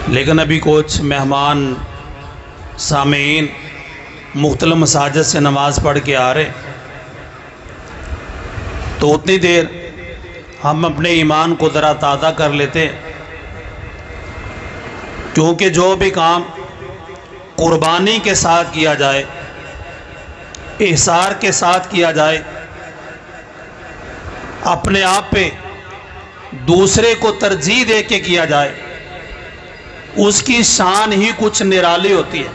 لیکن ابھی کچھ مہمان سامعین مختلف مساجد سے نماز پڑھ کے آ رہے، تو اتنی دیر ہم اپنے ایمان کو ذرا تازہ کر لیتے، کیونکہ جو بھی کام قربانی کے ساتھ کیا جائے، احسار کے ساتھ کیا جائے، اپنے آپ پہ دوسرے کو ترجیح دے کے کیا جائے، اس کی شان ہی کچھ نرالی ہوتی ہے۔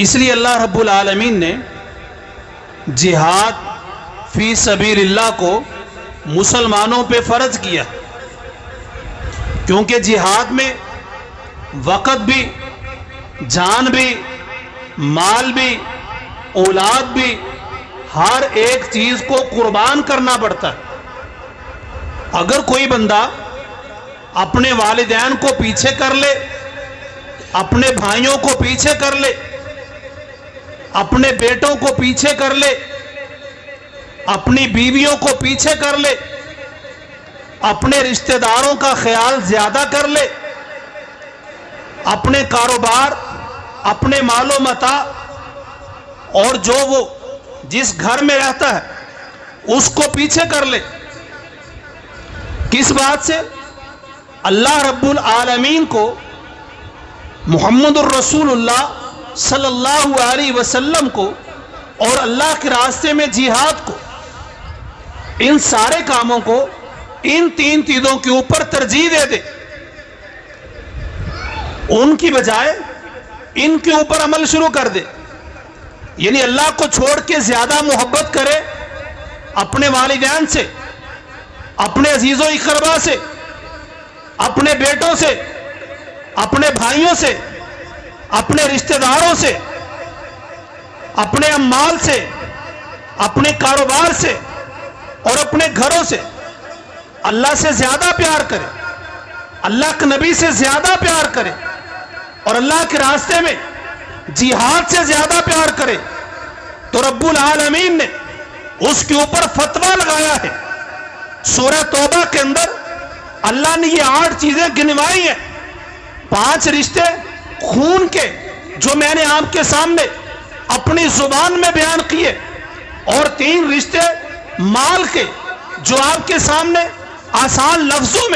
اس لیے اللہ رب العالمین نے جہاد فی سبیل اللہ کو مسلمانوں پہ فرض کیا، کیونکہ جہاد میں وقت بھی، جان بھی، مال بھی، اولاد بھی، ہر ایک چیز کو قربان کرنا پڑتا ہے۔ اگر کوئی بندہ اپنے والدین کو پیچھے کر لے، اپنے بھائیوں کو پیچھے کر لے، اپنے بیٹوں کو پیچھے کر لے، اپنی بیویوں کو پیچھے کر لے، اپنے رشتہ داروں کا خیال زیادہ کر لے، اپنے کاروبار، اپنے مال و متاع اور جو وہ جس گھر میں رہتا ہے اس کو پیچھے کر لے، کس بات سے؟ اللہ رب العالمین کو، محمد الرسول اللہ صلی اللہ علیہ وسلم کو اور اللہ کے راستے میں جہاد کو، ان سارے کاموں کو ان تین چیزوں کے اوپر ترجیح دے دے، ان کی بجائے ان کے اوپر عمل شروع کر دے، یعنی اللہ کو چھوڑ کے زیادہ محبت کرے اپنے والدین سے، اپنے عزیز و اقربا سے، اپنے بیٹوں سے، اپنے بھائیوں سے، اپنے رشتہ داروں سے، اپنے اموال سے، اپنے کاروبار سے اور اپنے گھروں سے اللہ سے زیادہ پیار کرے، اللہ کے نبی سے زیادہ پیار کرے اور اللہ کے راستے میں جہاد سے زیادہ پیار کرے، تو رب العالمین نے اس کے اوپر فتویٰ لگایا ہے۔ سورہ توبہ کے اندر اللہ نے یہ 8 چیزیں گنوائی ہیں، 5 رشتے خون کے جو میں نے آپ کے سامنے اپنی زبان میں بیان کیے، اور 3 رشتے مال کے جو آپ کے سامنے آسان لفظوں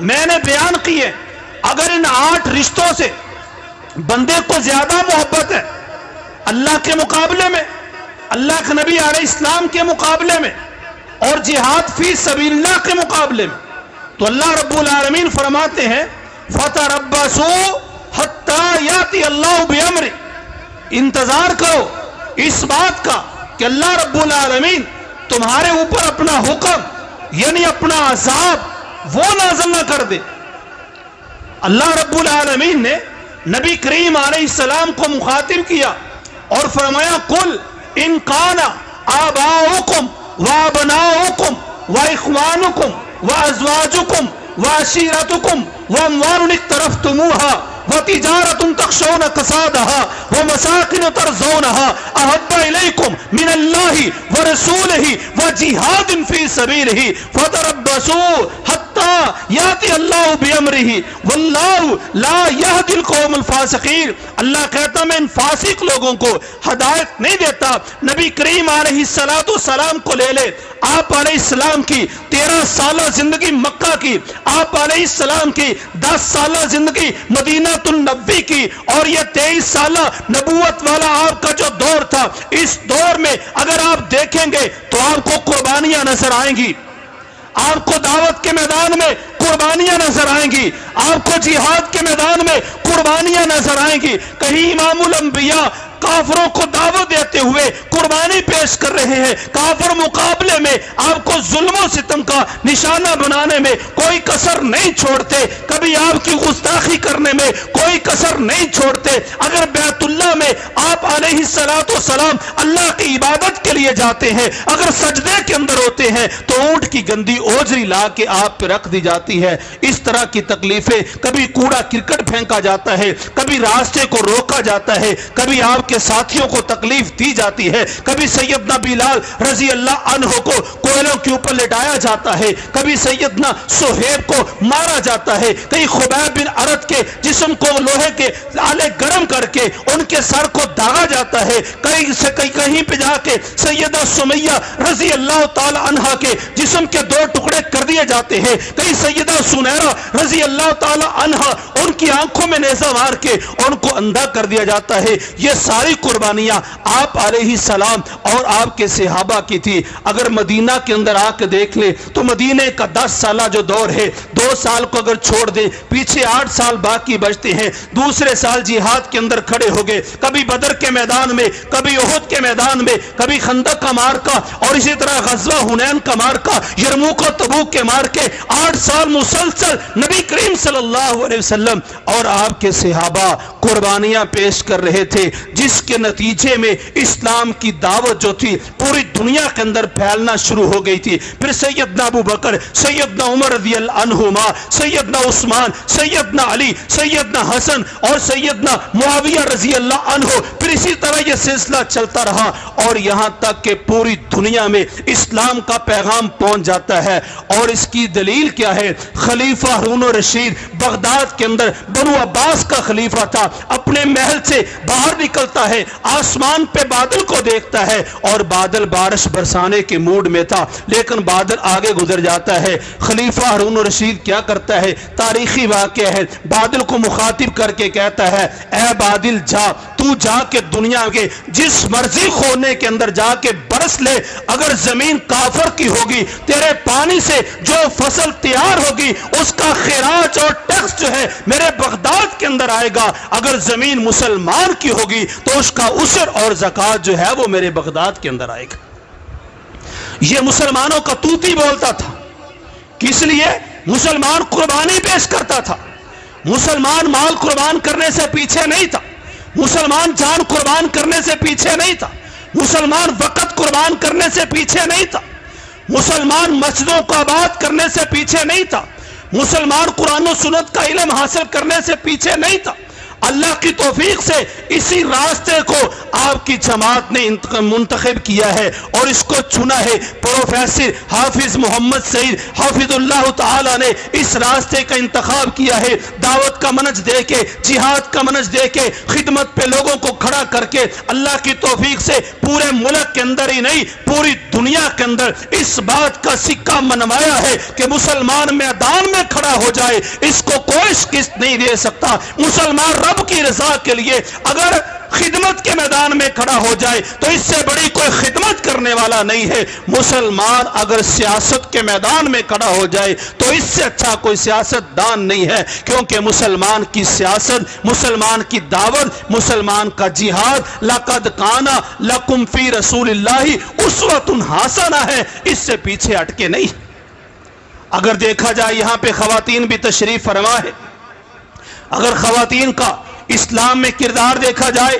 میں نے بیان کیے۔ اگر ان 8 رشتوں سے بندے کو زیادہ محبت ہے اللہ کے مقابلے میں، اللہ کے نبی علیہ السلام کے مقابلے میں اور جہاد فی سبیل اللہ کے مقابلے میں، تو اللہ رب العالمین فرماتے ہیں فَتَرَبَّصُوا حَتَّى يَأْتِيَ اللَّهُ بِأَمْرِهِ، انتظار کرو اس بات کا کہ اللہ رب العالمین تمہارے اوپر اپنا حکم یعنی اپنا عذاب وہ نازل نہ کر دے۔ اللہ رب العالمین نے نبی کریم علیہ السلام کو مخاطب کیا اور فرمایا قُلْ إِنْ كَانَ آبَاؤُكُمْ وَأَبْنَاؤُكُمْ وَإِخْوَانُكُمْ وَأَزْوَاجُكُمْ وَعَشِيرَتُكُمْ وَأَمْوَالٌ اقْتَرَفْتُمُوهَا وَتِجَارَةٌ تَخْشَوْنَ كَسَادَهَا وَمَسَاكِنُ تَرْضَوْنَهَا أَحَبَّ إِلَيْكُمْ مِنَ اللَّهِ وَرَسُولِهِ وَجِهَادٍ فِي سَبِيلِهِ فَتَرَبَّصُوا حَتَّى يَأْتِيَ اللَّهُ بِأَمْرِهِ وَاللَّهُ لَا يَهْدِي الْقَوْمَ الْفَاسِقِينَ۔ اللہ کہتا میں ان فاسق لوگوں کو ہدایت نہیں دیتا۔ نبی کریم علیہ السلام کو لے لے، آپ علیہ السلام کی 13 سالہ زندگی مکہ کی، آپ علیہ السلام کی 10 سالہ زندگی مدینہ النبی کی، اور یہ 23 سالہ نبوت والا آپ کا جو دور تھا، اس دور میں اگر آپ دیکھیں گے تو آپ کو قربانیاں نظر آئیں گی، آپ کو دعوت کے میدان میں قربانیاں نظر آئیں گی، آپ کو جہاد کے میدان میں قربانیاں نظر آئیں گی۔ کہیں امام الانبیاء کافروں کو دعوت دیتے ہوئے قربانی پیش کر رہے ہیں، کافر مقابلے میں آپ کو ظلم و ستم کا نشانہ بنانے میں کوئی کسر نہیں چھوڑتے، کبھی آپ کی گستاخی کرنے میں کوئی کسر نہیں چھوڑتے۔ اگر بیت اللہ میں آپ علیہ السلام اللہ کی عبادت کے لیے جاتے ہیں، اگر سجدے کے اندر ہوتے ہیں تو اونٹ کی گندی اوجری لا کے آپ پہ رکھ دی جاتی ہے۔ اس طرح کی تکلیفیں، کبھی کوڑا کرکٹ پھینکا جاتا جاتا ہے، کبھی راستے کو روکا جاتا ہے، کبھی آپ کے ساتھیوں کو تکلیف دی جاتی ہے، کبھی سیدنا بلال رضی اللہ عنہ کو کوئلوں کے اوپر لٹایا جاتا ہے، کبھی سیدنا صہیب کو مارا جاتا ہے، کئی خبیب بن عرد کے جسم کو لوہے کے آلے گرم کر کے ان کے سر کو داغا جاتا ہے، کہیں پہ جا کے سیدہ سمیہ رضی اللہ تعالی عنہ کے جسم کے 2 ٹکڑے کر دیے جاتے ہیں، کئی سیدہ سنیرہ رضی اللہ تعالی عنہ ان کی آنکھوں میں نیزہ مار کے ان کو اندھا کر دیا جاتا ہے۔ یہ ساری قربانیاں آپ علیہ السلام اور آپ کے صحابہ کی تھی۔ اگر مدینہ کے اندر آ کے دیکھ لیں تو مدینہ کا 10 سالہ جو دور ہے، 2 سال کو اگر چھوڑ دیں پیچھے 8 سال باقی بچتے ہیں۔ دوسرے سال جہاد کے اندر کھڑے ہو گئے، کبھی بدر کے میدان میں، کبھی احد کے میدان میں، کبھی خندق کا مارکا اور اسی طرح غزوہ حنین کا مارکا، یرموک و تبوک کے مارکے، 8 سال مسلسل نبی کریم صلی اللہ علیہ وسلم اور آپ کے صحابہ قربانیاں پیش کر رہے تھے، جس کے نتیجے میں اسلام کی دعوت جو تھی پوری دنیا کے اندر پھیلنا شروع ہو گئی تھی۔ پھر سیدنا ابو بکر، سیدنا عمر رضی اللہ عنہما، سیدنا عثمان، سیدنا علی، سیدنا حسن اور سیدنا معاویہ رضی اللہ عنہ، پھر اسی طرح یہ سلسلہ چلتا رہا اور یہاں تک کہ پوری دنیا میں اسلام کا پیغام پہنچ جاتا ہے۔ اور اس کی دلیل کیا ہے؟ خلیفہ ہارون الرشید بغداد کے اندر بنو عباس کا خلیفہ تھا، اپنے محل سے باہر نکلتا ہے، آسمان پہ بادل کو دیکھتا ہے اور بادل بارش برسانے کے موڈ میں تھا، لیکن بادل آگے گزر جاتا ہے۔ خلیفہ ہارون الرشید کیا کرتا ہے؟ تاریخی واقعہ ہے، بادل کو مخاطب کر کے کہتا ہے اے بادل جا، تو جا کے دنیا کے جس مرضی کونے کے اندر جا کے برس لے، اگر زمین کافر کی ہوگی تیرے پانی سے جو فصل تیار ہوگی اس کا خراج اور ٹیکس جو ہے میرے بغداد کے اندر آئے گا، اگر زمین مسلمان کی ہوگی تو اس کا عشر اور زکوٰۃ جو ہے وہ میرے بغداد کے اندر آئے گا۔ یہ مسلمانوں کا طوطی بولتا تھا، کس لیے؟ مسلمان قربانی پیش کرتا تھا، مسلمان مال قربان کرنے سے پیچھے نہیں تھا، مسلمان جان قربان کرنے سے پیچھے نہیں تھا، مسلمان وقت قربان کرنے سے پیچھے نہیں تھا، مسلمان مسجدوں کو آباد کرنے سے پیچھے نہیں تھا، مسلمان قرآن و سنت کا علم حاصل کرنے سے پیچھے نہیں تھا۔ اللہ کی توفیق سے اسی راستے کو آپ کی جماعت نے منتخب کیا ہے اور اس کو چنا ہے۔ پروفیسر حافظ محمد سعید حافظ اللہ تعالی نے اس راستے کا انتخاب کیا ہے، دعوت کا منج دے کے، جہاد کا منج دے کے، خدمت پہ لوگوں کو کھڑا کر کے اللہ کی توفیق سے پورے ملک کے اندر ہی نہیں پوری دنیا کے اندر اس بات کا سکہ منوایا ہے کہ مسلمان میدان میں کھڑا ہو جائے اس کو کوئی شکست نہیں دے سکتا۔ مسلمان رب کی رضا کے لیے اگر خدمت کے میدان میں کھڑا ہو جائے تو اس سے بڑی کوئی خدمت کرنے والا نہیں ہے۔ مسلمان اگر سیاست کے میدان میں کھڑا ہو جائے تو اس سے اچھا کوئی سیاست دان نہیں ہے، کیونکہ مسلمان کی سیاست، مسلمان کی دعوت، مسلمان کا جہاد لقد کان لکم فی رسول اللہ اسوۃ حسنہ ہے، اس سے پیچھے ہٹکے نہیں۔ اگر دیکھا جائے یہاں پہ خواتین بھی تشریف فرما ہے، اگر خواتین کا اسلام میں کردار دیکھا جائے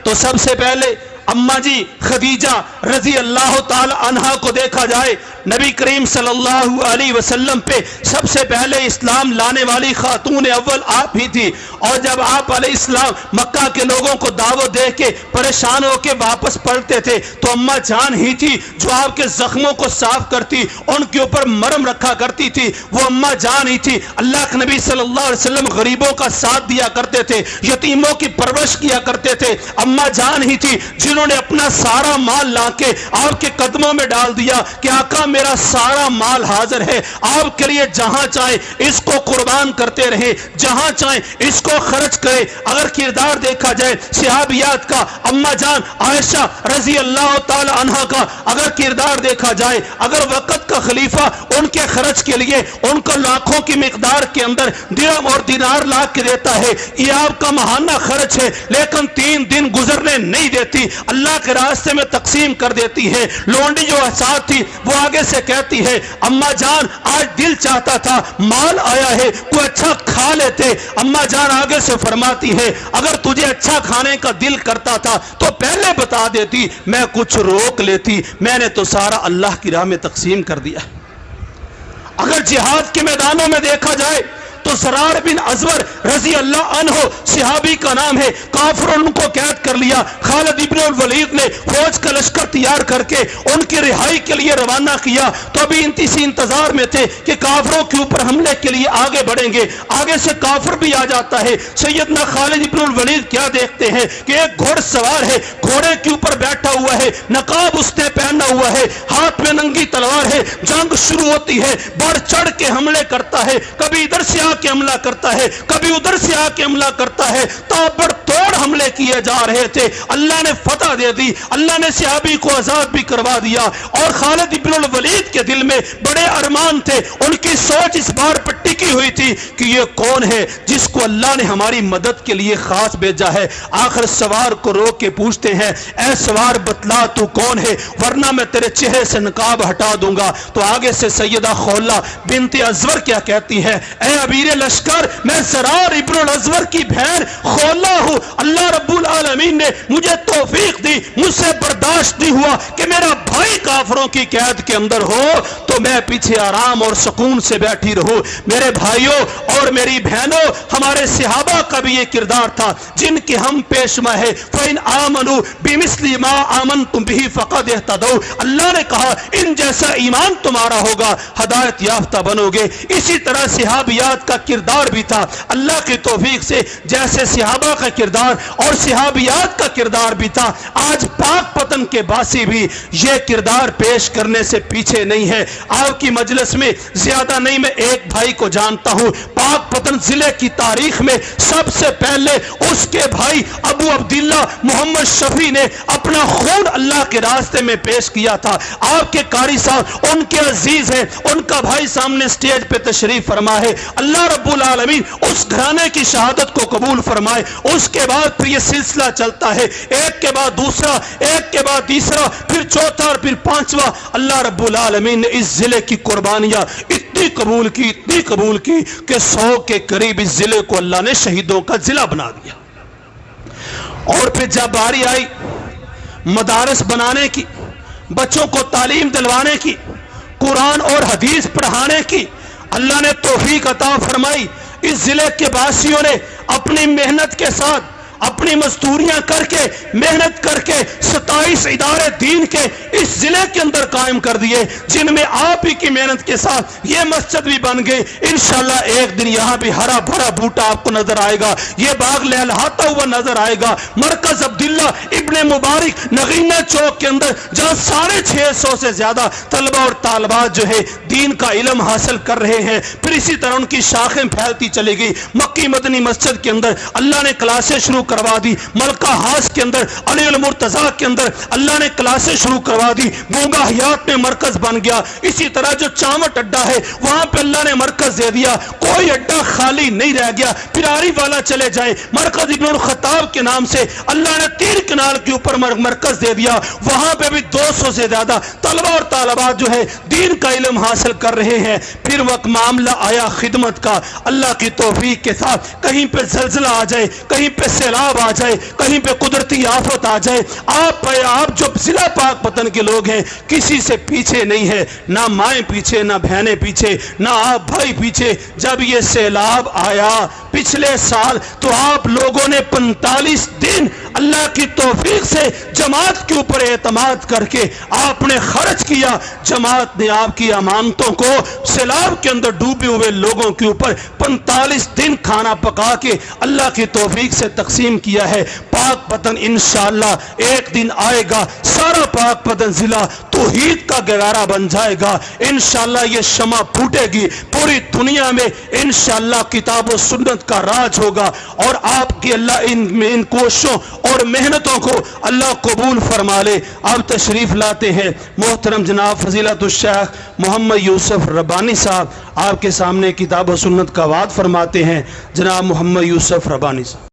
تو سب سے پہلے اماں جی خدیجہ رضی اللہ تعالی عنہا کو دیکھا جائے، نبی کریم صلی اللہ علیہ وسلم پہ سب سے پہلے اسلام لانے والی خاتون اول آپ ہی تھی، اور جب آپ علیہ السلام مکہ کے لوگوں کو دعوت دے کے پریشان ہو کے واپس پلٹتے تھے تو اماں جان ہی تھی جو آپ کے زخموں کو صاف کرتی، ان کے اوپر مرہم رکھا کرتی تھی، وہ اماں جان ہی تھی۔ اللہ کے نبی صلی اللہ علیہ وسلم غریبوں کا ساتھ دیا کرتے تھے، یتیموں کی پرورش کیا کرتے تھے، اماں جان ہی تھی جنہوں نے اپنا سارا مال لا کے آپ کے قدموں میں ڈال دیا کہ آقا میرا سارا مال حاضر ہے، آپ کے لیے جہاں چاہے اس کو قربان کرتے رہے، جہاں چاہے اس کو خرچ کرے۔ اگر کردار دیکھا جائے صحابیات کا، اماں جان عائشہ رضی اللہ تعالی عنہا کا اگر کردار دیکھا جائے، اگر وقت کا خلیفہ ان کے خرچ کے لیے ان کو لاکھوں کی مقدار کے اندر درہم اور دینار لا کے دیتا ہے، یہ آپ کا ماہانہ خرچ ہے، لیکن 3 دن گزرنے نہیں دیتی، اللہ کے راستے میں تقسیم کر دیتی ہے۔ لونڈی جو ساتھ تھی وہ آگے سے کہتی ہے اماں جان آج دل چاہتا تھا مال آیا ہے کوئی اچھا کھا لیتے۔ اماں جان آگے سے فرماتی ہے اگر تجھے اچھا کھانے کا دل کرتا تھا تو پہلے بتا دیتی، میں کچھ روک لیتی، میں نے تو سارا اللہ کی راہ میں تقسیم کر دیا۔ اگر جہاد کے میدانوں میں دیکھا جائے تو تو زرار بن ازور رضی اللہ عنہ صحابی کا نام ہے، کافروں نے ان کو قید کر لیا، خالد ابن الولید نے فوج کا لشکر تیار کر کے ان کی رہائی کے لیے روانہ کیا، تو ابھی اسی انتظار میں تھے کہ کافروں کے اوپر حملے کے لیے آگے بڑھیں گے، آگے سے کافر بھی آ جاتا ہے۔ سیدنا خالد ابن الولید کیا دیکھتے ہیں کہ ایک گھوڑ سوار ہے، گھوڑے کے اوپر بیٹھا ہوا ہے، نقاب اس نے پہنا ہوا ہے، ہاتھ میں ننگی تلوار ہے، جنگ شروع ہوتی ہے، بڑھ چڑھ کے حملے کرتا ہے، کبھی ادھر سے آ کے حملہ کرتا ہے، کبھی ادھر سے آ کے حملہ کرتا ہے، تابڑ توڑ حملے کیے جا رہے تھے۔ اللہ نے فتح دے دی، اللہ نے صحابی کو آزاد بھی کروا دیا، اور خالد ابن الولید کے دل میں بڑے ارمان تھے، ان کی سوچ اس بار پر ٹکی ہوئی تھی کہ یہ کون ہے جس کو اللہ نے ہماری مدد کے لیے خاص بھیجا ہے۔ آخر سوار کو روک کے پوچھتے ہیں، اے سوار بتلا تو کون ہے، ورنہ میں تیرے چہرے سے نقاب ہٹا دوں گا۔ تو آگے سے سیدہ خولہ بنت ازور کیا کہتی ہے، اے امیر لشکر، میں زرار ابن الازور کی بہن خولہ ہوں، اللہ رب العالمین نے مجھے توفیق دی، مجھ سے برداشت نہیں ہوا کہ میرا بھائی کافروں کی قید کے اندر ہو تو میں پیچھے آرام اور سکون سے بیٹھی رہوں۔ میرے بھائیوں اور میری بہنوں، ہمارے صحابہ کا بھی یہ کردار تھا جن کے ہم پیشوا ہے، فَإِنْ آمَنُوا بِمِثْلِ مَا آمَنْتُمْ بِهِ فَقَدْ اهْتَدَوْا، اللہ نے کہا ان جیسا ایمان تمہارا ہوگا ہدایت یافتہ بنو گے۔ اسی طرح صحابیات کا کردار بھی تھا، اللہ کی توفیق سے جیسے صحابہ کا کردار اور صحابیات کا کردار بھی تھا، آج پاک پتن کے باسی بھی یہ کردار پیش کرنے سے پیچھے نہیں ہے۔ آپ کی مجلس میں زیادہ نہیں، میں ایک بھائی کو جانتا ہوں، پاک پتن ضلع کی تاریخ میں سب سے پہلے اس کے بھائی ابو عبداللہ محمد شفیع نے اپنا خون اللہ کے راستے میں پیش کیا تھا۔ آپ کے قاری صاحب ان کے عزیز ہیں، ان کا بھائی سامنے سٹیج پہ تشریف فرما ہے، اللہ رب العالمین اس گھرانے کی شہادت کو قبول فرمائے۔ اس کے بعد پھر یہ سلسلہ چلتا ہے، ایک کے بعد دوسرا، ایک کے بعد تیسرا، پھر چوتھا اور پھر پانچواں۔ اللہ رب العالمین نے اس ضلع کی قربانیاں اتنی قبول کی کہ 100 کے قریب اس ضلع کو اللہ نے شہیدوں کا ضلع بنا دیا۔ اور پھر جب باری آئی مدارس بنانے کی، بچوں کو تعلیم دلوانے کی، قرآن اور حدیث پڑھانے کی، اللہ نے توفیق عطا فرمائی۔ اس ضلع کے باسیوں نے اپنی محنت کے ساتھ، اپنی مزدوریاں کر کے، محنت کر کے 27 ادارے دین کے اس ضلع کے اندر قائم کر دیے، جن میں آپ ہی کی محنت کے ساتھ یہ مسجد بھی بن گئی۔ انشاءاللہ ایک دن یہاں بھی ہرا بھرا بوٹا آپ کو نظر آئے گا، یہ باغ لہلہاتا ہوا نظر آئے گا۔ مرکز عبداللہ ابن مبارک نغینہ چوک کے اندر، جہاں 650 سے زیادہ طلبہ اور طالبات جو ہے دین کا علم حاصل کر رہے ہیں، پھر اسی طرح ان کی شاخیں پھیلتی چلی گئی۔ مکی مدنی مسجد کے اندر اللہ نے کلاسیں شروع کروا دی، ملکہ ہاس کے اندر، علی المرتضیٰ کے اندر اللہ نے کلاسیں شروع کروا دی، گونگا حیات میں مرکز بن گیا۔ اسی طرح جو چاوٹ اڈا ہے وہاں پہ اللہ نے مرکز دے دیا، کوئی اڈا خالی نہیں رہ گیا۔ پھر آری والا چلے جائیں، مرکز ابن الخطاب کے نام سے اللہ نے تیر کنال کے اوپر مرکز دے دیا، وہاں پہ بھی 200 سے زیادہ طلبہ اور طالبات جو ہے دین کا علم حاصل کر رہے ہیں۔ پھر وقت معاملہ آیا خدمت کا، اللہ کی توفیق کے ساتھ کہیں پہ زلزلہ آ جائے، کہیں پہ سیلاب آ جائے، کہیں پہ قدرتی آفت آ جائے، آپ جو ضلع پاک پتن کے لوگ ہیں کسی سے پیچھے نہیں ہے، نہ مائیں پیچھے، نہ بہنیں پیچھے، نہ آپ بھائی پیچھے۔ جب یہ سیلاب آیا پچھلے سال تو آپ لوگوں نے 45 دن اللہ کی توفیق سے جماعت کے اوپر اعتماد کر کے آپ نے خرچ کیا، جماعت نے آپ کی امانتوں کو سیلاب کے اندر ڈوبے ہوئے لوگوں کے اوپر 45 دن کھانا پکا کے اللہ کی توفیق سے تقسیم کیا ہے۔ پاک پتن انشاءاللہ ایک دن آئے گا، سارا پاک پتن ضلع توحید کا گہوارہ بن جائے گا۔ انشاءاللہ یہ شمع پھوٹے گی، پوری دنیا میں انشاءاللہ کتاب و سنت کا راج ہوگا، اور آپ کی اللہ ان کوششوں اور محنتوں کو اللہ قبول فرما لے۔ اب تشریف لاتے ہیں محترم جناب فضیلت الشیخ محمد یوسف ربانی صاحب، آپ کے سامنے کتاب و سنت کا وعد فرماتے ہیں جناب محمد یوسف ربانی صاحب۔